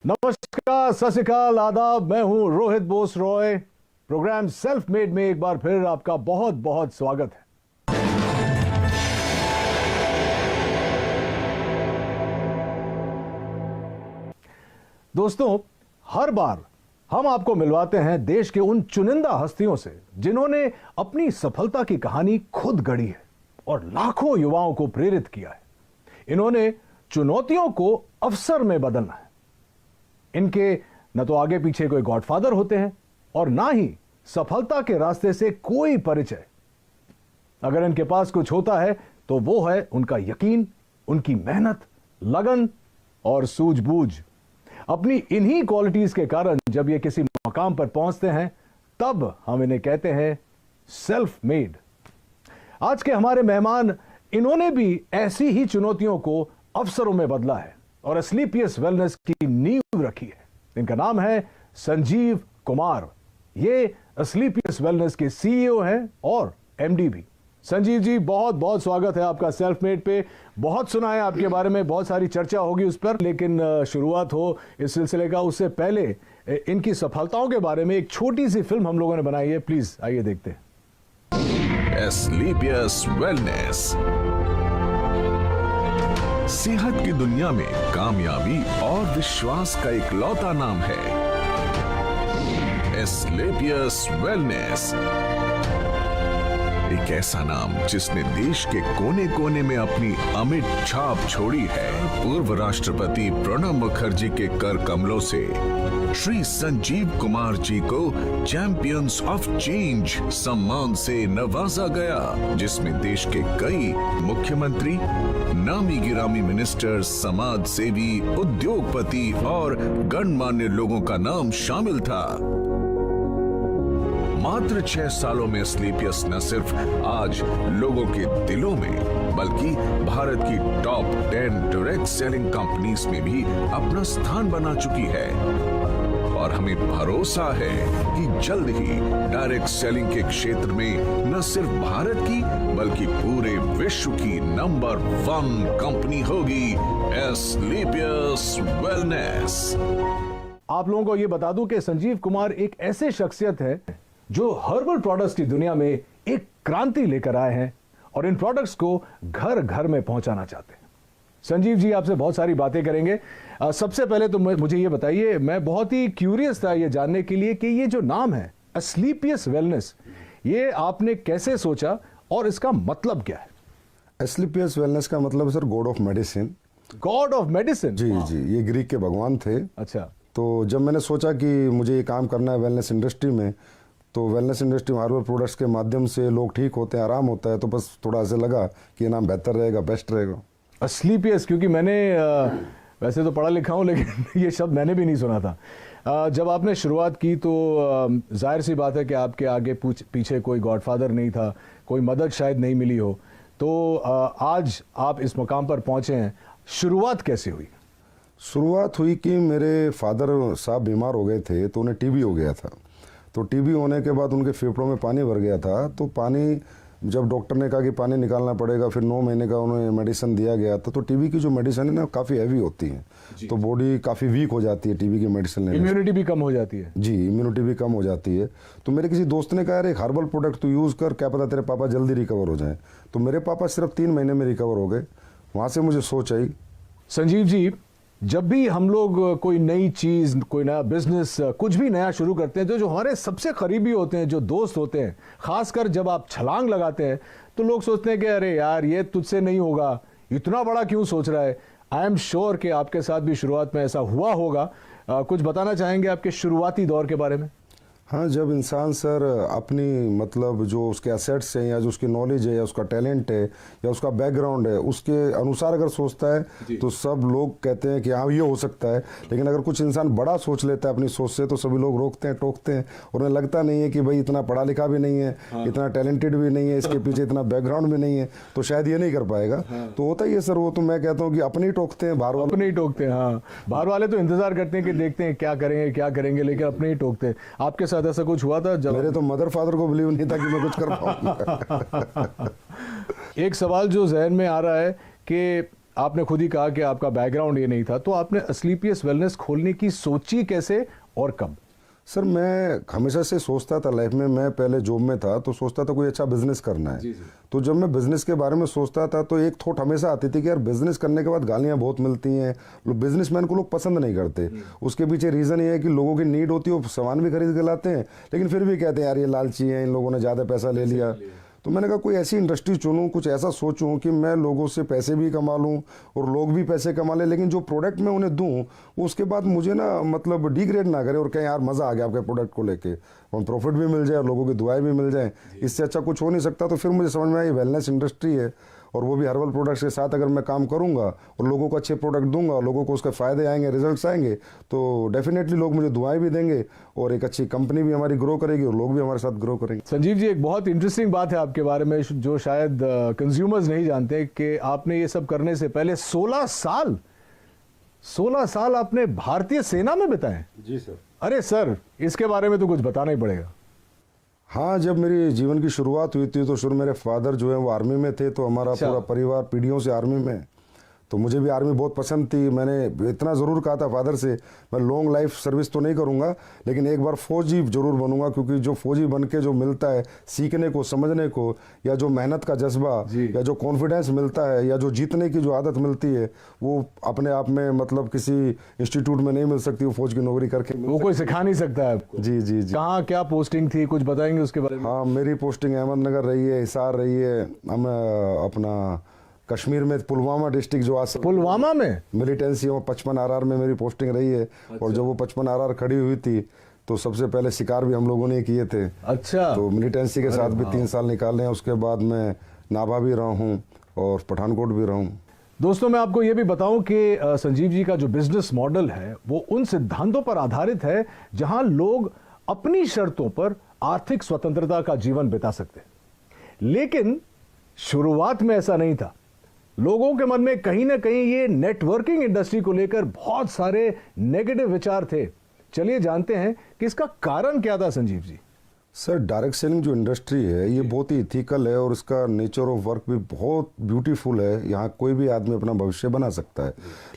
नमस्कार, सत श्री अकाल, आदाब। मैं हूं Rohit Bose Roy. Program self made में एक बार फिर आपका बहुत बहुत स्वागत है। दोस्तों, हर बार हम आपको मिलवाते हैं देश के उन चुनिंदा हस्तियों से जिन्होंने अपनी सफलता की कहानी खुद गढ़ी है और लाखों युवाओं को प्रेरित किया है। इन्होंने चुनौतियों को अवसर में बदलना है। इनके न तो आगे पीछे कोई गॉडफादर होते हैं और ना ही सफलता के रास्ते से कोई परिचय। अगर इनके पास कुछ होता है तो वो है उनका यकीन, उनकी मेहनत, लगन और सूझबूझ। अपनी इन्हीं क्वालिटीज के कारण जब ये किसी मकाम पर पहुंचते हैं तब हम इन्हें कहते हैं सेल्फ मेड। आज के हमारे मेहमान, इन्होंने भी ऐसी ही चुनौतियों को अवसरों में बदला है और एस्क्लेपियस वेलनेस की नींव रखी है। इनका नाम है संजीव कुमार। ये एस्क्लेपियस वेलनेस के सीईओ हैं और एमडी भी। संजीव जी, बहुत बहुत स्वागत है आपका सेल्फ मेड पे। बहुत सुना है आपके बारे में, बहुत सारी चर्चा होगी उस पर, लेकिन शुरुआत हो इस सिलसिले का उससे पहले इनकी सफलताओं के बारे में एक छोटी सी फिल्म हम लोगों ने बनाई है। प्लीज आइए देखते हैं। एस्क्लेपियस वेलनेस सेहत की दुनिया में कामयाबी और विश्वास का इकलौता नाम है। एस्क्लेपियस वेलनेस, एक ऐसा नाम जिसने देश के कोने कोने में अपनी अमिट छाप छोड़ी है। पूर्व राष्ट्रपति प्रणब मुखर्जी के कर कमलों से श्री संजीव कुमार जी को चैंपियंस ऑफ चेंज सम्मान से नवाजा गया, जिसमें देश के कई मुख्यमंत्री, नामी गिरामी मिनिस्टर, समाज सेवी, उद्योगपति और गणमान्य लोगों का नाम शामिल था। मात्र 6 सालों में एस्क्लेपियस न सिर्फ आज लोगों के दिलों में बल्कि भारत की टॉप 10 डायरेक्ट सेलिंग कंपनीज में भी अपना स्थान बना चुकी है और हमें भरोसा है कि जल्द ही डायरेक्ट सेलिंग के क्षेत्र में न सिर्फ भारत की बल्कि पूरे विश्व की नंबर 1 कंपनी होगी एस्क्लेपियस वेलनेस। आप लोगों को यह बता दूं कि संजीव कुमार एक ऐसे शख्सियत है जो हर्बल प्रोडक्ट्स की दुनिया में एक क्रांति लेकर आए हैं और इन प्रोडक्ट्स को घर घर में पहुंचाना चाहते हैं। संजीव जी, आपसे बहुत सारी बातें करेंगे। सबसे पहले तो मुझे ये बताइए, मैं बहुत ही क्यूरियस था ये जानने के लिए कि ये जो नाम है एस्क्लेपियस वेलनेस, ये आपने कैसे सोचा और इसका मतलब क्या है? एस्क्लेपियस वेलनेस का मतलब sir god of medicine. God of medicine? जी जी, ये ग्रीक के भगवान थे। अच्छा। तो जब मैंने सोचा कि मुझे ये काम करना है वेलनेस इंडस्ट्री में, तो वेलनेस इंडस्ट्री में हर्बल प्रोडक्ट्स के माध्यम से लोग ठीक होते हैं, आराम होता है, तो बस थोड़ा ऐसे लगा कि ये नाम बेहतर रहेगा, बेस्ट रहेगा एस्क्लेपियस। क्योंकि मैंने वैसे तो पढ़ा लिखा हूँ लेकिन ये शब्द मैंने भी नहीं सुना था। जब आपने शुरुआत की तो जाहिर सी बात है कि आपके आगे पीछे कोई गॉडफादर नहीं था, कोई मदद शायद नहीं मिली हो, तो आज आप इस मुकाम पर पहुंचे हैं। शुरुआत कैसे हुई? शुरुआत हुई कि मेरे फादर साहब बीमार हो गए थे, तो उन्हें टीबी हो गया था। तो टीबी होने के बाद उनके फेफड़ों में पानी भर गया था। तो पानी, जब डॉक्टर ने कहा कि पानी निकालना पड़ेगा, फिर 9 महीने का उन्हें मेडिसिन दिया गया था। तो टीबी की जो मेडिसिन है ना, काफ़ी हैवी होती है, तो बॉडी काफ़ी वीक हो जाती है टीबी की मेडिसिन लेने से। इम्यूनिटी भी कम हो जाती है। जी, इम्यूनिटी भी कम हो जाती है। तो मेरे किसी दोस्त ने कहा, एक हर्बल प्रोडक्ट तो यूज़ कर, क्या पता तेरे पापा जल्दी रिकवर हो जाए। तो मेरे पापा सिर्फ 3 महीने में रिकवर हो गए। वहाँ से मुझे सोच आई। संजीव जी, जब भी हम लोग कोई नई चीज, कोई नया बिजनेस, कुछ भी नया शुरू करते हैं, तो जो हमारे सबसे करीबी होते हैं, जो दोस्त होते हैं, खासकर जब आप छलांग लगाते हैं तो लोग सोचते हैं कि अरे यार, ये तुझसे नहीं होगा, इतना बड़ा क्यों सोच रहा है। आई एम श्योर कि आपके साथ भी शुरुआत में ऐसा हुआ होगा। कुछ बताना चाहेंगे आपके शुरुआती दौर के बारे में? हाँ, जब इंसान सर अपनी मतलब जो उसके एसेट्स हैं या जो उसकी नॉलेज है या उसका टैलेंट है या उसका बैकग्राउंड है, उसके अनुसार अगर सोचता है तो सब लोग कहते हैं कि हाँ ये हो सकता है। लेकिन अगर कुछ इंसान बड़ा सोच लेता है अपनी सोच से, तो सभी लोग रोकते हैं, टोकते हैं और उन्हें लगता नहीं है कि भाई इतना पढ़ा लिखा भी नहीं है, इतना टैलेंटेड भी नहीं है, इसके पीछे इतना बैकग्राउंड भी नहीं है, तो शायद ये नहीं कर पाएगा। तो होता ही है सर वो। तो मैं कहता हूँ कि अपने ही टोकते हैं, बाहर वाले अपने ही टोकते हैं। हाँ, बाहर वाले तो इंतजार करते हैं कि देखते हैं क्या करेंगे क्या करेंगे, लेकिन अपने ही टोकते हैं। आपके साथ ऐसा कुछ हुआ था? जब मेरे तो मदर फादर को बिलीव नहीं था कि मैं कुछ कर पाऊंगा। एक सवाल जो जहन में आ रहा है कि आपने खुद ही कहा कि आपका बैकग्राउंड ये नहीं था, तो आपने अस्क्लेपियस वेलनेस खोलने की सोची कैसे और कब? सर मैं हमेशा से सोचता था लाइफ में, मैं पहले जॉब में था तो सोचता था कोई अच्छा बिजनेस करना है। तो जब मैं बिजनेस के बारे में सोचता था तो एक थॉट हमेशा आती थी कि यार बिजनेस करने के बाद गालियां बहुत मिलती हैं, बिजनेसमैन को लोग पसंद नहीं करते। उसके पीछे रीज़न ये है कि लोगों की नीड होती है, वो सामान भी खरीद के लाते हैं लेकिन फिर भी कहते हैं यार ये लालची है, इन लोगों ने ज़्यादा पैसा ले लिया। तो मैंने कहा कोई ऐसी इंडस्ट्री चुनूं, कुछ ऐसा सोचूं कि मैं लोगों से पैसे भी कमा लूं और लोग भी पैसे कमा लें, लेकिन जो प्रोडक्ट मैं उन्हें दूं वो उसके बाद मुझे ना मतलब डिग्रेड ना करे और कहें यार मज़ा आ गया आपके प्रोडक्ट को लेके, और प्रॉफिट भी मिल जाए और लोगों की दुआएं भी मिल जाएं। इससे अच्छा कुछ हो नहीं सकता। तो फिर मुझे समझ में आया ये वेलनेस इंडस्ट्री है और वो भी हर्बल प्रोडक्ट्स के साथ अगर मैं काम करूंगा और लोगों को अच्छे प्रोडक्ट दूंगा, लोगों को उसके फ़ायदे आएंगे, रिजल्ट्स आएंगे, तो डेफिनेटली लोग मुझे दुआएं भी देंगे और एक अच्छी कंपनी भी हमारी ग्रो करेगी और लोग भी हमारे साथ ग्रो करेंगे। संजीव जी, एक बहुत इंटरेस्टिंग बात है आपके बारे में जो शायद कंज्यूमर्स नहीं जानते कि आपने ये सब करने से पहले 16 साल आपने भारतीय सेना में बिताए। जी सर। अरे सर, इसके बारे में तो कुछ बताना ही पड़ेगा। हाँ, जब मेरी जीवन की शुरुआत हुई थी तो शुरू मेरे फादर जो है वो आर्मी में थे, तो हमारा पूरा परिवार पीढ़ियों से आर्मी में, तो मुझे भी आर्मी बहुत पसंद थी। मैंने इतना ज़रूर कहा था फादर से मैं लॉन्ग लाइफ सर्विस तो नहीं करूँगा लेकिन एक बार फौजी ज़रूर बनूंगा, क्योंकि जो फौजी बन के जो मिलता है सीखने को, समझने को, या जो मेहनत का जज्बा या जो कॉन्फिडेंस मिलता है या जो जीतने की जो आदत मिलती है वो अपने आप में मतलब किसी इंस्टीट्यूट में नहीं मिल सकती। वो फौज की नौकरी करके वो कोई सिखा नहीं सकता है आपको। जी जी जी। कहाँ क्या पोस्टिंग थी, कुछ बताएंगे उसके बारे में? हाँ, मेरी पोस्टिंग अहमदनगर रही है, हिसार रही है, हम अपना कश्मीर में पुलवामा डिस्ट्रिक्ट जो आज पुलवामा में मिलिटेंसी में 55 RR में मेरी पोस्टिंग रही है। और जब वो 55 RR खड़ी हुई थी तो सबसे पहले शिकार भी हम लोगों ने किए थे। अच्छा। तो मिलिटेंसी के साथ भी 3 साल निकाले हैं। उसके बाद मैं नाभा भी रहा हूँ और पठानकोट भी रहा हूँ। दोस्तों, मैं आपको यह भी बताऊं कि संजीव जी का जो बिजनेस मॉडल है वो उन सिद्धांतों पर आधारित है जहां लोग अपनी शर्तों पर आर्थिक स्वतंत्रता का जीवन बिता सकते हैं। लेकिन शुरुआत में ऐसा नहीं था। लोगों के मन में कहीं ना कहीं ये नेटवर्किंग इंडस्ट्री को लेकर बहुत सारे नेगेटिव विचार थे। चलिए जानते हैं कि इसका कारण क्या था Sanjeev ji. Sir, direct selling जो इंडस्ट्री है ये बहुत ही इथिकल है और इसका नेचर ऑफ वर्क भी बहुत ब्यूटीफुल है। यहाँ कोई भी आदमी अपना भविष्य बना सकता है,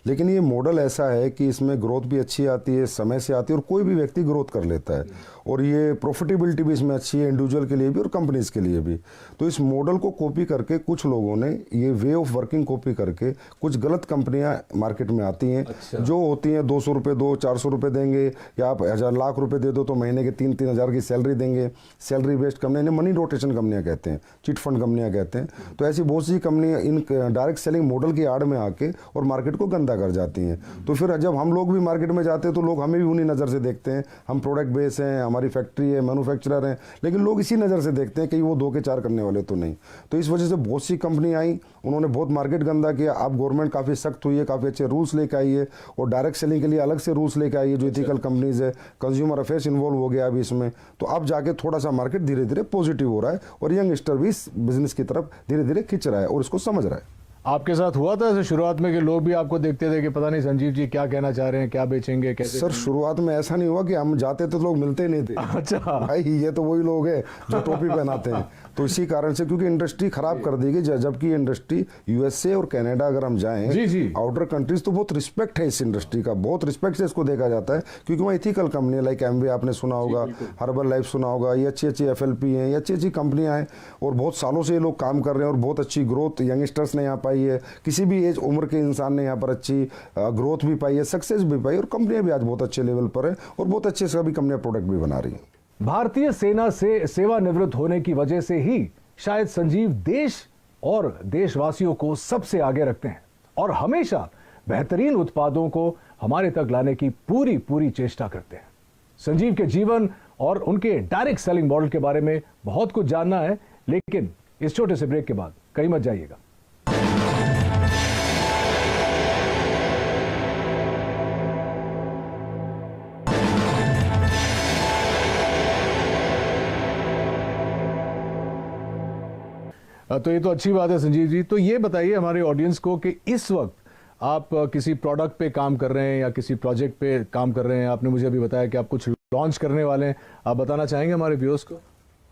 लेकिन ये मॉडल ऐसा है कि इसमें ग्रोथ भी अच्छी आती है, समय से आती है और कोई भी व्यक्ति ग्रोथ कर लेता है और ये प्रॉफिटेबिलिटी भी इसमें अच्छी है, इंडिविजुअल के लिए भी और कंपनीज के लिए भी। तो इस मॉडल को कॉपी करके कुछ लोगों ने ये वे ऑफ वर्किंग कॉपी करके कुछ गलत कंपनियां मार्केट में आती हैं। अच्छा। जो होती हैं 200 रुपये दो, 400 रुपये देंगे या आप 1,000 लाख रुपए दे दो तो महीने के 3-3 हज़ार की सैलरी देंगे। सैलरी बेस्ड कंपनी, इन्हें मनी रोटेशन कंपनियां कहते हैं, चिट फंड कंपनियां कहते हैं। तो ऐसी बहुत सी कंपनियां इन डायरेक्ट सेलिंग मॉडल की आड़ में आके और मार्केट को गंदा कर जाती हैं। तो फिर जब हम लोग भी मार्केट में जाते हैं तो लोग हमें भी उन्हीं नज़र से देखते हैं। हम प्रोडक्ट बेस हैं, हमारी फैक्ट्री है, मैन्युफैक्चरर हैं, लेकिन लोग इसी नज़र से देखते हैं कि वो 2 के 4 करने वाले तो नहीं। तो इस वजह से बहुत सी कंपनी आई, उन्होंने बहुत मार्केट गंदा किया। अब गवर्नमेंट काफ़ी सख्त हुई है, काफ़ी अच्छे रूल्स लेके आई है और डायरेक्ट सेलिंग के लिए अलग से रूल्स लेके आई है। जो इथिकल कंपनीज है, कंज्यूमर अफेयर्स इन्वॉल्व हो गया अभी इसमें। तो अब जाके थोड़ा सा मार्केट धीरे धीरे पॉजिटिव हो रहा है और यंगस्टर भी इस बिजनेस की तरफ धीरे धीरे खिंच रहा है और इसको समझ रहा है। आपके साथ हुआ था ऐसे शुरुआत में कि लोग भी आपको देखते थे कि पता नहीं संजीव जी क्या कहना चाह रहे हैं, क्या बेचेंगे, कैसे? सर, शुरुआत में ऐसा नहीं हुआ कि हम जाते तो लोग मिलते ही नहीं थे। अच्छा भाई, ये तो वही लोग हैं जो टोपी पहनाते हैं। तो इसी कारण से, क्योंकि इंडस्ट्री खराब कर दी गई, जबकि इंडस्ट्री यूएसए और कनाडा अगर हम जाएं, जी जी, आउटर कंट्रीज, तो बहुत रिस्पेक्ट है इस इंडस्ट्री का, बहुत रिस्पेक्ट से इसको देखा जाता है। क्योंकि वहाँ इथिकल कंपनी लाइक एमवे आपने सुना होगा, हर्बल लाइफ सुना होगा, ये अच्छी अच्छी FLP हैं, ये अच्छी अच्छी कंपनियां हैं और बहुत सालों से ये लोग काम कर रहे हैं और बहुत अच्छी ग्रोथ यंगस्टर्स ने यहाँ पाई है। किसी भी एज उम्र के इंसान ने यहाँ पर अच्छी ग्रोथ भी पाई है, सक्सेस भी पाई और कंपनियां भी आज बहुत अच्छे लेवल पर है और बहुत अच्छे सभी कंपनियां प्रोडक्ट भी बना रही हैं। भारतीय सेना से सेवानिवृत्त होने की वजह से ही शायद संजीव देश और देशवासियों को सबसे आगे रखते हैं और हमेशा बेहतरीन उत्पादों को हमारे तक लाने की पूरी चेष्टा करते हैं। संजीव के जीवन और उनके डायरेक्ट सेलिंग मॉडल के बारे में बहुत कुछ जानना है, लेकिन इस छोटे से ब्रेक के बाद कहीं मत जाइएगा। तो ये तो अच्छी बात है संजीव जी। तो ये बताइए हमारे ऑडियंस को कि इस वक्त आप किसी प्रोडक्ट पे काम कर रहे हैं या किसी प्रोजेक्ट पे काम कर रहे हैं। आपने मुझे अभी बताया कि आप कुछ लॉन्च करने वाले हैं, आप बताना चाहेंगे हमारे व्यूअर्स को?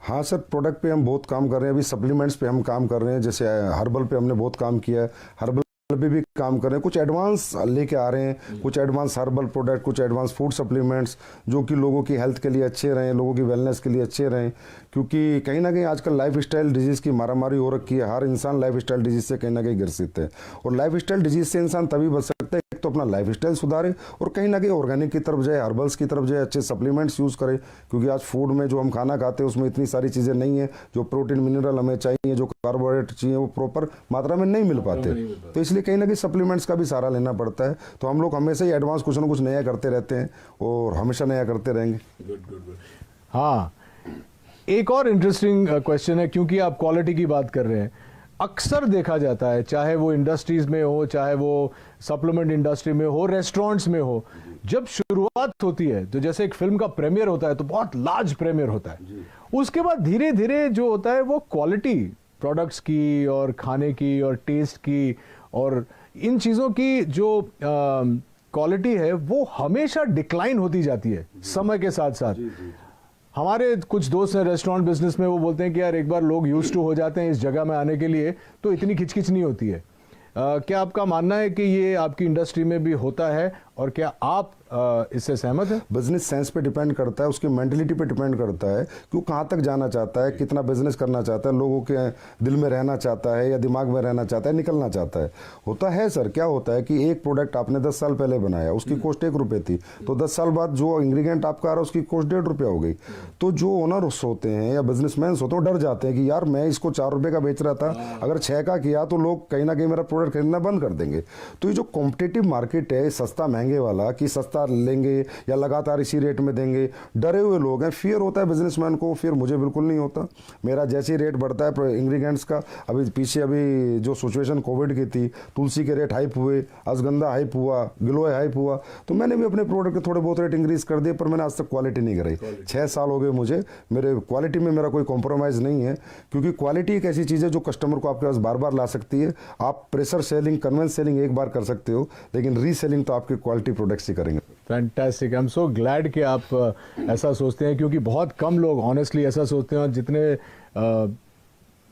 हाँ सर, प्रोडक्ट पे हम बहुत काम कर रहे हैं। अभी सप्लीमेंट्स पे हम काम कर रहे हैं, जैसे हर्बल पे हमने बहुत काम किया है। हर्बल पे भी काम कर रहे हैं, कुछ एडवांस लेके आ रहे हैं, कुछ एडवांस हर्बल प्रोडक्ट, कुछ एडवांस फूड सप्लीमेंट्स जो कि लोगों की हेल्थ के लिए अच्छे रहें, लोगों की वेलनेस के लिए अच्छे रहें। क्योंकि कहीं ना कहीं आजकल लाइफ स्टाइल डिजीज़ की मारामारी हो रखी है, हर इंसान लाइफ स्टाइल डिजीज़ से कहीं ना कहीं ग्रसित है। और लाइफ स्टाइल डिजीज़ से इंसान तभी बच सकता है, एक तो अपना लाइफ स्टाइल सुधारे और कहीं ना कहीं ऑर्गेनिक की तरफ जाए, हर्बल्स की तरफ जाए, अच्छे सप्लीमेंट्स यूज़ करें। क्योंकि आज फूड में जो हम खाना खाते हैं उसमें इतनी सारी चीज़ें नहीं है, जो प्रोटीन मिनरल हमें चाहिए, जो कार्बोहाइड्रेट चाहिए वो प्रॉपर मात्रा में नहीं मिल पाते। तो इसलिए कहीं ना कहीं सप्लीमेंट्स का भी सहारा लेना पड़ता है। तो हम लोग हमेशा ही एडवांस कुछ ना कुछ नया करते रहते हैं और हमेशा नया करते रहेंगे। हाँ, एक और इंटरेस्टिंग क्वेश्चन है, क्योंकि आप क्वालिटी की बात कर रहे हैं। अक्सर देखा जाता है, चाहे वो इंडस्ट्रीज में हो, चाहे वो सप्लीमेंट इंडस्ट्री में हो, रेस्टोरेंट्स में हो, जब शुरुआत होती है तो जैसे एक फिल्म का प्रीमियर होता है तो बहुत लार्ज प्रीमियर होता है। उसके बाद धीरे धीरे जो होता है वो क्वालिटी प्रोडक्ट्स की और खाने की और टेस्ट की और इन चीज़ों की जो क्वालिटी है वो हमेशा डिक्लाइन होती जाती है समय के साथ साथ। हमारे कुछ दोस्त हैं रेस्टोरेंट बिजनेस में, वो बोलते हैं कि यार एक बार लोग यूज्ड टू हो जाते हैं इस जगह में आने के लिए तो इतनी खिचखिच नहीं होती है। क्या आपका मानना है कि ये आपकी इंडस्ट्री में भी होता है और क्या आप इससे सहमत हैं? बिजनेस सेंस पे डिपेंड करता है, उसकी मेंटलिटी पे डिपेंड करता है कि वो कहाँ तक जाना चाहता है, कितना बिजनेस करना चाहता है, लोगों के दिल में रहना चाहता है या दिमाग में रहना चाहता है, निकलना चाहता है। होता है सर, क्या होता है कि एक प्रोडक्ट आपने 10 साल पहले बनाया, उसकी कॉस्ट 1 रुपये थी, तो 10 साल बाद जो इंग्रेडिएंट आपका आ रहा है उसकी कॉस्ट 1.5 रुपया हो गई। तो जो ओनर्स होते हैं या बिजनेसमैन होते हैं वो डर जाते हैं कि यार मैं इसको 4 रुपये का बेच रहा था, अगर 6 का किया तो लोग कहीं ना कहीं मेरा प्रोडक्ट खरीदना बंद कर देंगे। तो ये जो कॉम्पिटिटिव मार्केट है सस्ता महंगे वाला, कि सस्ता लेंगे या लगातार इसी रेट में देंगे, डरे हुए लोग हैं। फियर होता है बिजनेसमैन को, फिर मुझे बिल्कुल नहीं होता। मेरा जैसे ही रेट बढ़ता है इंग्रेडिएंट्स का, अभी जो सिचुएशन कोविड की थी, तुलसी के रेट हाइप हुए, अश्वगंधा हाइप हुआ, गिलोय हाइप हुआ, तो मैंने भी अपने प्रोडक्ट के थोड़े बहुत रेट इंक्रीज कर दिए, पर मैंने आज तक क्वालिटी नहीं कराई। 6 साल हो गए मुझे, मेरे क्वालिटी में मेरा कोई कॉम्प्रोमाइज़ नहीं है। क्योंकि क्वालिटी एक ऐसी चीज़ है जो कस्टमर को आपके पास बार बार ला सकती है। आप प्रेशर सेलिंग, कन्वेंस सेलिंग एक बार कर सकते हो, लेकिन रीसेलिंग तो आपके क्वालिटी प्रोडक्ट्स ही करेंगे। Fantastic, I am so glad कि आप ऐसा सोचते हैं, क्योंकि बहुत कम लोग ऑनेस्टली ऐसा सोचते हैं। और जितने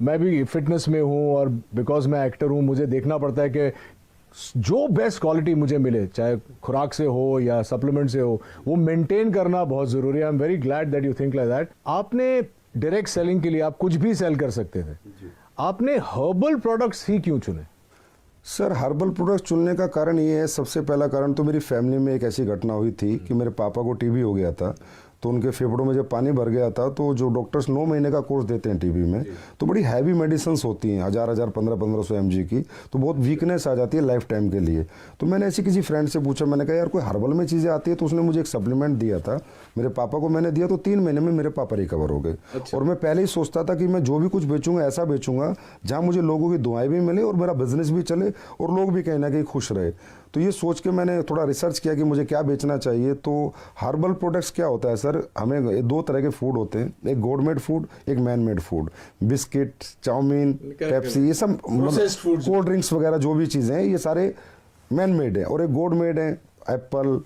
मैं भी फिटनेस में हूँ और बिकॉज मैं एक्टर हूँ, मुझे देखना पड़ता है कि जो बेस्ट क्वालिटी मुझे मिले, चाहे खुराक से हो या सप्लीमेंट से हो, वो मेंटेन करना बहुत ज़रूरी है। I am very glad that you think like that. आपने डायरेक्ट सेलिंग के लिए आप कुछ भी सेल कर सकते थे, आपने हर्बल प्रोडक्ट्स ही क्यों चुने? सर, हर्बल प्रोडक्ट चुनने का कारण ये है, सबसे पहला कारण तो मेरी फैमिली में एक ऐसी घटना हुई थी कि मेरे पापा को टीबी हो गया था। तो उनके फेफड़ों में जब पानी भर गया था, तो जो डॉक्टर्स 9 महीने का कोर्स देते हैं टीबी में, तो बड़ी हैवी मेडिसिन होती हैं, 1000 1500 mg की, तो बहुत वीकनेस आ जाती है लाइफ टाइम के लिए। तो मैंने ऐसी किसी फ्रेंड से पूछा, मैंने कहा यार कोई हर्बल में चीज़ें आती है, तो उसने मुझे एक सप्लीमेंट दिया था, मेरे पापा को मैंने दिया, तो 3 महीने में मेरे पापा रिकवर हो गए। और मैं पहले ही सोचता था कि मैं जो भी कुछ बेचूंगा ऐसा बेचूंगा जहाँ मुझे लोगों की दुआएं भी मिले और मेरा बिजनेस भी चले और लोग भी कहीं ना कहीं खुश रहे। तो ये सोच के मैंने थोड़ा रिसर्च किया कि मुझे क्या बेचना चाहिए। तो हर्बल प्रोडक्ट्स क्या होता है सर, हमें 2 तरह के फूड होते हैं, एक गॉड मेड फूड, एक man made food. Biscuit, chowmein, Pepsi, ये सब कोल्ड ड्रिंक्स वगैरह जो भी चीज़ें हैं ये सारे मैन मेड है। और एक गॉड मेड है, एप्पल,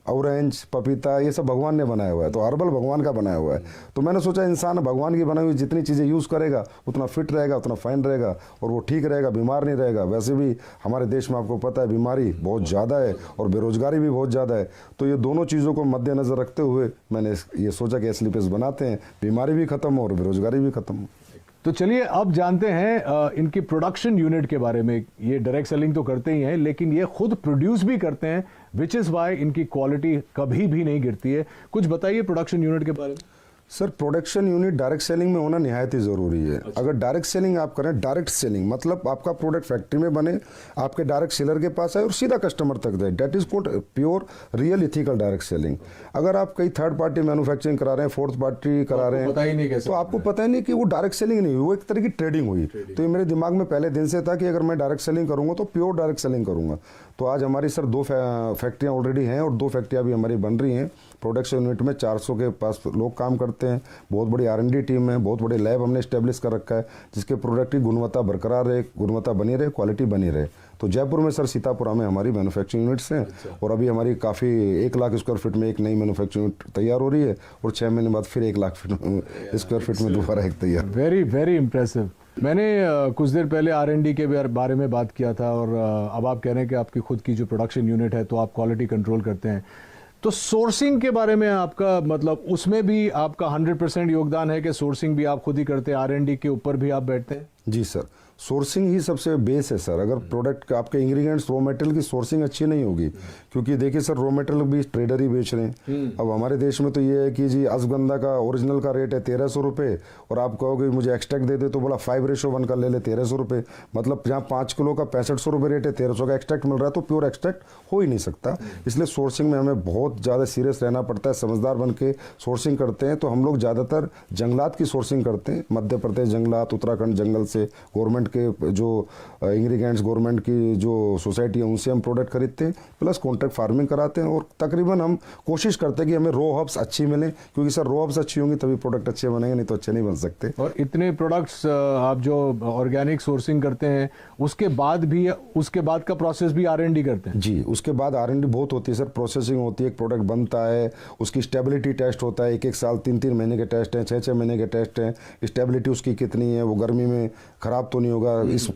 ऑरेंज, पपीता, ये सब भगवान ने बनाया हुआ है। तो हर्बल भगवान का बनाया हुआ है। तो मैंने सोचा इंसान भगवान की बनाई हुई जितनी चीज़ें यूज़ करेगा उतना फिट रहेगा, उतना फाइन रहेगा और वो ठीक रहेगा, बीमार नहीं रहेगा। वैसे भी हमारे देश में आपको पता है बीमारी बहुत ज़्यादा है और बेरोजगारी भी बहुत ज़्यादा है। तो ये दोनों चीज़ों को मद्देनज़र रखते हुए मैंने ये सोचा कि स्लीपर्स बनाते हैं, बीमारी भी खत्म हो और बेरोजगारी भी खत्म हो। तो चलिए अब जानते हैं इनकी प्रोडक्शन यूनिट के बारे में। ये डायरेक्ट सेलिंग तो करते ही हैं, लेकिन ये खुद प्रोड्यूस भी करते हैं, विच इज़ वाई इनकी क्वालिटी कभी भी नहीं गिरती है। कुछ बताइए प्रोडक्शन यूनिट के बारे में। Sir, production unit direct selling में होना निहायत ही ज़रूरी है। अगर डायरेक्ट सेलिंग आप करें, डायरेक्ट सेलिंग मतलब आपका प्रोडक्ट फैक्ट्री में बने, आपके डायरेक्ट सेलर के पास आए और सीधा कस्टमर तक जाए, that is called pure real ethical direct selling. अगर आप कई थर्ड पार्टी मैन्युफैक्चरिंग करा रहे हैं, फोर्थ पार्टी करा रहे हैं, तो आपको पता ही नहीं कि वो डायरेक्ट सेलिंग नहीं हुई, वो एक तरह की ट्रेडिंग हुई। तो ये मेरे दिमाग में पहले दिन से था कि अगर मैं डायरेक्ट सेलिंग करूँगा तो प्योर डायरेक्ट सेलिंग करूँगा। तो आज हमारी सर 2 फैक्ट्रियाँ ऑलरेडी हैं और 2 फैक्ट्रियाँ भी हमारी बन रही हैं। प्रोडक्शन यूनिट में 400 के पास लोग काम करते हैं। बहुत बड़ी R&D टीम है, बहुत बड़े लैब हमने इस्टेब्लिश कर रखा है जिसके प्रोडक्ट की गुणवत्ता बरकरार रहे, गुणवत्ता बनी रहे, क्वालिटी बनी रहे। तो जयपुर में सर सीतापुरा में हमारी मैन्युफैक्चरिंग यूनिट्स हैं। और अभी हमारी काफ़ी 1 लाख स्क्वायर फीट में एक नई मैन्युफैक्चरिंग यूनिट तैयार हो रही है और 6 महीने बाद फिर 1 लाख स्क्वायर फीट में दोबारा एक तैयार। Very very impressive. मैंने कुछ देर पहले R&D के बारे में बात किया था और अब आप कह रहे हैं कि आपकी खुद की जो प्रोडक्शन यूनिट है तो आप क्वालिटी कंट्रोल करते हैं, तो सोर्सिंग के बारे में आपका मतलब उसमें भी आपका 100% योगदान है कि सोर्सिंग भी आप खुद ही करते हैं, R&D के ऊपर भी आप बैठते हैं? जी सर, सोर्सिंग ही सबसे बेस है सर। अगर प्रोडक्ट आपके इंग्रेडिएंट्स रॉ मटेरियल की सोर्सिंग अच्छी नहीं होगी, क्योंकि देखिए सर रॉ मटेरियल भी ट्रेडर ही बेच रहे हैं। अब हमारे देश में तो ये है कि जी अश्वगंधा का ओरिजिनल का रेट है 1300 रुपये और आप कहोगे मुझे एक्सट्रैक्ट दे दे तो बोला 5:1 का ले ले 1300 रुपये, मतलब जहाँ 5 किलो का 6500 रुपये रेट है 1300 का एक्सट्रैक्ट मिल रहा है, तो प्योर एक्सट्रैक्ट हो ही नहीं सकता। इसलिए सोर्सिंग में हमें बहुत ज़्यादा सीरियस रहना पड़ता है, समझदार बन के सोर्सिंग करते हैं। तो हम लोग ज़्यादातर जंगलात की सोर्सिंग करते हैं, मध्य प्रदेश जंगलात, उत्तराखंड जंगल से, गवर्नमेंट के जो इंग्रेडिएंट्स गवर्नमेंट की जो सोसाइटी है उनसे हम प्रोडक्ट खरीदते हैं, प्लस कॉन्ट्रैक्ट फार्मिंग कराते हैं। और तकरीबन हम कोशिश करते हैं कि हमें रॉ हर्ब्स अच्छी मिलें, क्योंकि सर रॉ हर्ब्स अच्छी होंगी तभी प्रोडक्ट अच्छे बनेंगे, नहीं तो अच्छे नहीं बन सकते। और इतने प्रोडक्ट्स आप जो ऑर्गेनिक सोर्सिंग करते हैं उसके बाद का प्रोसेस भी R&D करते हैं? जी, उसके बाद R&D बहुत होती है सर, प्रोसेसिंग होती है, एक प्रोडक्ट बनता है, उसकी स्टेबिलिटी टेस्ट होता है, 1-1 साल 3-3 महीने के टेस्ट हैं, 6-6 महीने के टेस्ट हैं, स्टेबिलिटी उसकी कितनी है, वो गर्मी में ख़राब तो नहीं होगा,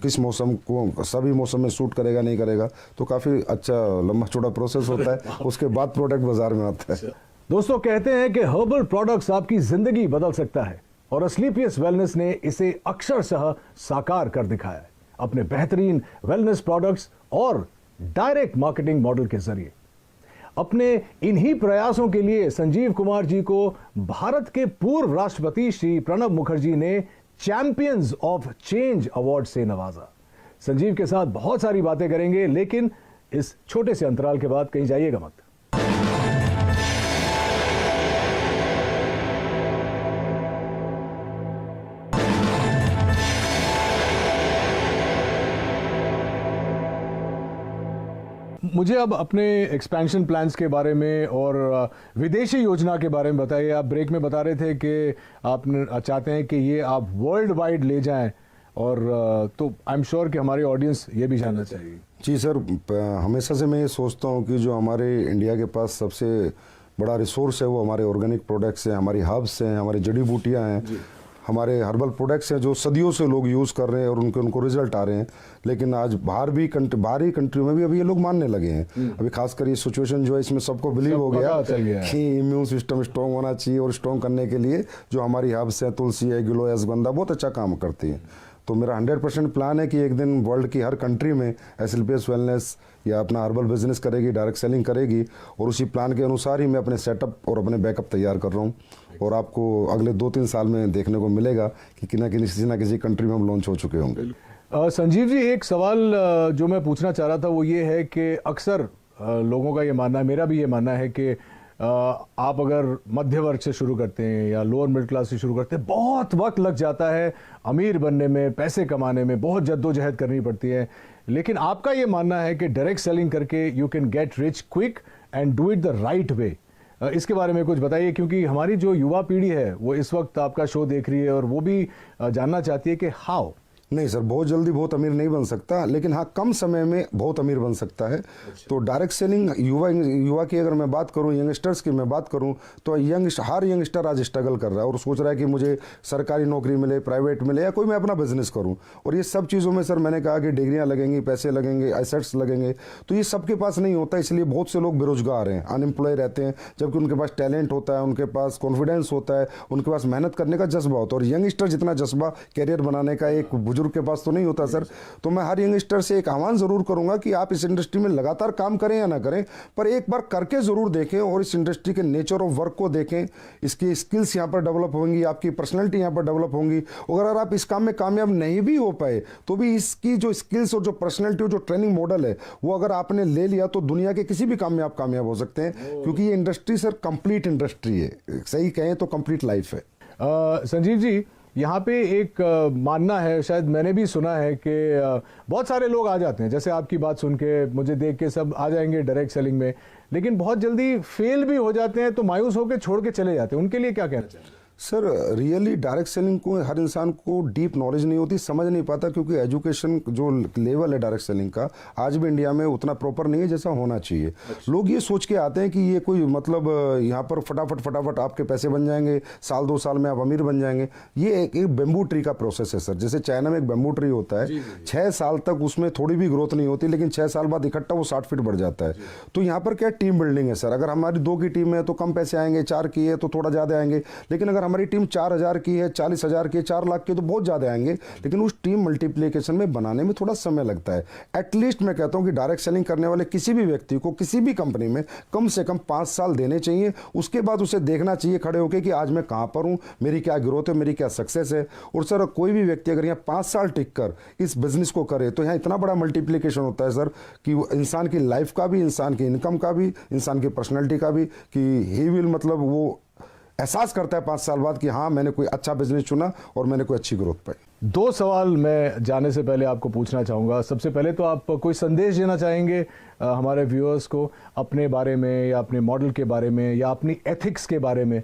किस मौसम को सभी मौसम में सूट करेगा नहीं करेगा, तो काफ़ी अच्छा लंबा चौड़ा प्रोसेस होता है। उसके बाद प्रोडक्ट बाजार में आता है। दोस्तों, कहते हैं कि हर्बल प्रोडक्ट्स आपकी जिंदगी बदल सकता है और असलीपियस वेलनेस ने इसे अक्षरशः साकार कर दिखाया है अपने बेहतरीन वेलनेस प्रोडक्ट्स और डायरेक्ट मार्केटिंग मॉडल के जरिए। अपने इन्हीं प्रयासों के लिए संजीव कुमार जी को भारत के पूर्व राष्ट्रपति श्री प्रणब मुखर्जी ने चैंपियंस ऑफ चेंज अवार्ड से नवाजा। संजीव के साथ बहुत सारी बातें करेंगे, लेकिन इस छोटे से अंतराल के बाद कहीं जाइएगा मत। मुझे अब अपने एक्सपेंशन प्लान्स के बारे में और विदेशी योजना के बारे में बताइए। आप ब्रेक में बता रहे थे कि आप चाहते हैं कि ये आप वर्ल्ड वाइड ले जाएं, और तो आई एम श्योर कि हमारी ऑडियंस ये भी जानना चाहिए। जी सर, हमेशा से मैं ये सोचता हूँ कि जो हमारे इंडिया के पास सबसे बड़ा रिसोर्स है वो हमारे ऑर्गेनिक प्रोडक्ट्स हैं, हमारी हर्ब्स हैं, हमारी जड़ी बूटियाँ हैं, हमारे हर्बल प्रोडक्ट्स हैं जो सदियों से लोग यूज़ कर रहे हैं और उनको रिजल्ट आ रहे हैं। लेकिन आज बाहरी कंट्रियों में भी अभी ये लोग मानने लगे हैं। अभी खासकर ये सिचुएशन जो है इसमें सबको बिलीव हो गया कि इम्यून सिस्टम स्ट्रॉन्ग होना चाहिए, और स्ट्रॉन्ग करने के लिए जो हमारी हर्ब्स हैं, तुलसी है, गिलोय, अश्वगंधा बहुत अच्छा काम करती है। तो मेरा 100% प्लान है कि एक दिन वर्ल्ड की हर कंट्री में असलीपियस वेलनेस या अपना हर्बल बिजनेस करेगी, डायरेक्ट सेलिंग करेगी, और उसी प्लान के अनुसार ही मैं अपने सेटअप और अपने बैकअप तैयार कर रहा हूँ। और आपको अगले 2-3 साल में देखने को मिलेगा कि किसी ना किसी कंट्री में हम लॉन्च हो चुके होंगे। संजीव जी, एक सवाल जो मैं पूछना चाह रहा था वो ये है कि अक्सर लोगों का ये मानना है, मेरा भी ये मानना है कि आप अगर मध्य वर्ग से शुरू करते हैं या लोअर मिडिल क्लास से शुरू करते हैं, बहुत वक्त लग जाता है अमीर बनने में, पैसे कमाने में बहुत जद्दोजहद करनी पड़ती है। लेकिन आपका ये मानना है कि डायरेक्ट सेलिंग करके you can get rich quick and do it the right way. इसके बारे में कुछ बताइए, क्योंकि हमारी जो युवा पीढ़ी है वो इस वक्त आपका शो देख रही है और वो भी जानना चाहती है कि हाउ। नहीं सर, बहुत जल्दी बहुत अमीर नहीं बन सकता, लेकिन हाँ कम समय में बहुत अमीर बन सकता है। तो डायरेक्ट सेलिंग युवा की अगर मैं बात करूँ, यंगस्टर्स की मैं बात करूँ, तो हर यंगस्टर आज स्ट्रगल कर रहा है और सोच रहा है कि मुझे सरकारी नौकरी मिले, प्राइवेट मिले, या कोई मैं अपना बिजनेस करूँ। और ये सब चीज़ों में सर मैंने कहा कि डिग्रियाँ लगेंगी, पैसे लगेंगे, एसेट्स लगेंगे, तो ये सबके पास नहीं होता। इसलिए बहुत से लोग बेरोजगार हैं, अनएम्प्लॉय रहते हैं, जबकि उनके पास टैलेंट होता है, उनके पास कॉन्फिडेंस होता है, उनके पास मेहनत करने का जज्बा होता है। और यंगस्टर जितना जज्बा कैरियर बनाने का एक बुजुर्ग के पास तो नहीं होता सर। तो मैं हर यंगस्टर से एक आह्वान जरूर करूंगा कि आप इस इंडस्ट्री में लगातार काम करें या ना करें, पर एक बार करके जरूर देखें और इस इंडस्ट्री के नेचर ऑफ वर्क को देखें। इसकी स्किल्स यहां पर डेवलप होंगी, आपकी पर्सनैलिटी यहां पर डेवलप होंगी। अगर आप इस काम में कामयाब नहीं भी हो पाए तो भी इसकी जो स्किल्स और जो पर्सनैलिटी और जो ट्रेनिंग मॉडल है वो अगर आपने ले लिया तो दुनिया के किसी भी काम में आप कामयाब हो सकते हैं, क्योंकि ये इंडस्ट्री सर कंप्लीट इंडस्ट्री है, सही कहें तो कंप्लीट लाइफ है। संजीव जी, यहाँ पे एक मानना है, शायद मैंने भी सुना है कि बहुत सारे लोग आ जाते हैं, जैसे आपकी बात सुन के मुझे देख के सब आ जाएंगे डायरेक्ट सेलिंग में, लेकिन बहुत जल्दी फेल भी हो जाते हैं तो मायूस होकर छोड़ के चले जाते हैं। उनके लिए क्या कहना चाहिए? सर रियली डायरेक्ट सेलिंग को हर इंसान को डीप नॉलेज नहीं होती, समझ नहीं पाता, क्योंकि एजुकेशन जो लेवल है डायरेक्ट सेलिंग का आज भी इंडिया में उतना प्रॉपर नहीं है जैसा होना चाहिए। लोग ये सोच के आते हैं कि ये कोई मतलब यहाँ पर फटाफट आपके पैसे बन जाएंगे, साल 2 साल में आप अमीर बन जाएंगे। ये एक बेम्बू ट्री का प्रोसेस है सर। जैसे चाइना में एक बेम्बू ट्री होता है, 6 साल तक उसमें थोड़ी भी ग्रोथ नहीं होती, लेकिन 6 साल बाद इकट्ठा वो 60 फीट बढ़ जाता है। तो यहाँ पर क्या टीम बिल्डिंग है सर। अगर हमारी 2 की टीम है तो कम पैसे आएंगे, 4 की है तो थोड़ा ज़्यादा आएंगे, लेकिन अगर हमारी टीम 4000 की है, 40,000 की है, 4 लाख की है तो बहुत ज़्यादा आएंगे, लेकिन उस टीम मल्टीप्लिकेशन में बनाने में थोड़ा समय लगता है। एटलीस्ट मैं कहता हूँ कि डायरेक्ट सेलिंग करने वाले किसी भी व्यक्ति को किसी भी कंपनी में कम से कम 5 साल देने चाहिए। उसके बाद उसे देखना चाहिए खड़े होकर कि आज मैं कहाँ पर हूँ, मेरी क्या ग्रोथ है, मेरी क्या सक्सेस है। और सर कोई भी व्यक्ति अगर यहाँ 5 साल टिक कर इस बिजनेस को करे तो यहाँ इतना बड़ा मल्टीप्लिकेशन होता है सर कि इंसान की लाइफ का भी, इंसान की इनकम का भी, इंसान की पर्सनैलिटी का भी, कि ही विल मतलब वो एहसास करता है 5 साल बाद कि हाँ मैंने कोई अच्छा बिजनेस चुना और मैंने कोई अच्छी ग्रोथ पाई। 2 सवाल मैं जाने से पहले आपको पूछना चाहूँगा। सबसे पहले तो आप कोई संदेश देना चाहेंगे हमारे व्यूअर्स को अपने बारे में, या अपने मॉडल के बारे में, या अपनी एथिक्स के बारे में?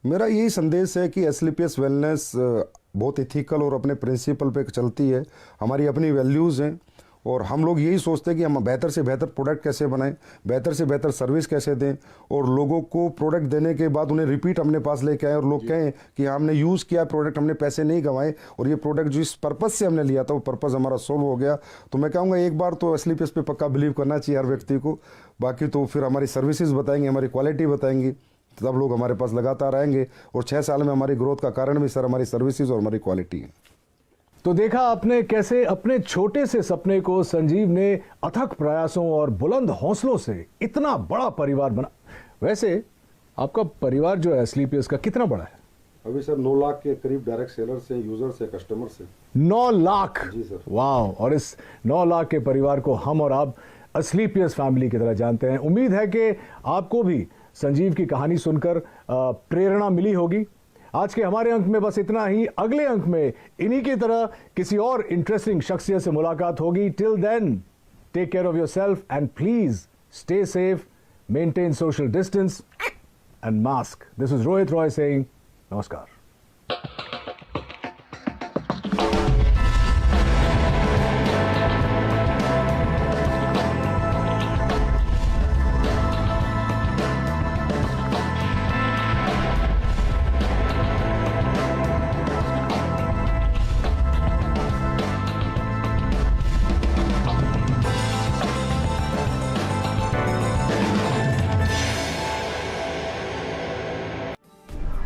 मेरा यही संदेश है कि एसलीपीएस वेलनेस बहुत इथिकल और अपने प्रिंसिपल पे चलती है। हमारी अपनी वैल्यूज़ हैं और हम लोग यही सोचते हैं कि हम बेहतर से बेहतर प्रोडक्ट कैसे बनाएं, बेहतर से बेहतर सर्विस कैसे दें, और लोगों को प्रोडक्ट देने के बाद उन्हें रिपीट अपने पास लेके आए और लोग कहें कि हमने यूज़ किया प्रोडक्ट, हमने पैसे नहीं गंवाए और ये प्रोडक्ट जो इस पर्पज़ से हमने लिया था वो पर्पज़ हमारा सोल्व हो गया। तो मैं कहूँगा एक बार तो एसलीपीएस पे पक्का बिलीव करना चाहिए हर व्यक्ति को। बाकी तो फिर हमारी सर्विसेज बताएंगे, हमारी क्वालिटी बताएंगी, तब लोग हमारे पास लगातार आएंगे। और 6 साल में हमारी ग्रोथ का कारण भी सर हमारी सर्विसेज और हमारी क्वालिटी है। तो देखा आपने कैसे अपने छोटे से सपने को संजीव ने अथक प्रयासों और बुलंद हौसलों से इतना बड़ा परिवार बना। वैसे आपका परिवार जो है एसलीपीएस का कितना बड़ा है? अभी सर 9 लाख के करीब डायरेक्ट सेलर से, यूजर से, कस्टमर से। 9 लाख? जी सर। वाह। और इस 9 लाख के परिवार को हम और आप एसलीपीएस फैमिली की तरह जानते हैं। उम्मीद है कि आपको भी संजीव की कहानी सुनकर प्रेरणा मिली होगी। आज के हमारे अंक में बस इतना ही। अगले अंक में इन्हीं की तरह किसी और इंटरेस्टिंग शख्सियत से मुलाकात होगी। Till then take care of yourself and please stay safe, maintain social distance and mask. This is Rohit Roy saying नमस्कार।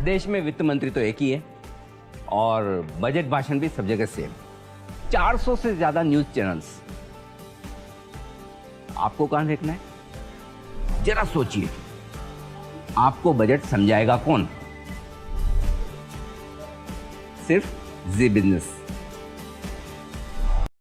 देश में वित्त मंत्री तो एक ही है और बजट भाषण भी सब जगह सेम। 400 से ज्यादा न्यूज चैनल्स। आपको कहां देखना है? जरा सोचिए, आपको बजट समझाएगा कौन? सिर्फ जी बिजनेस।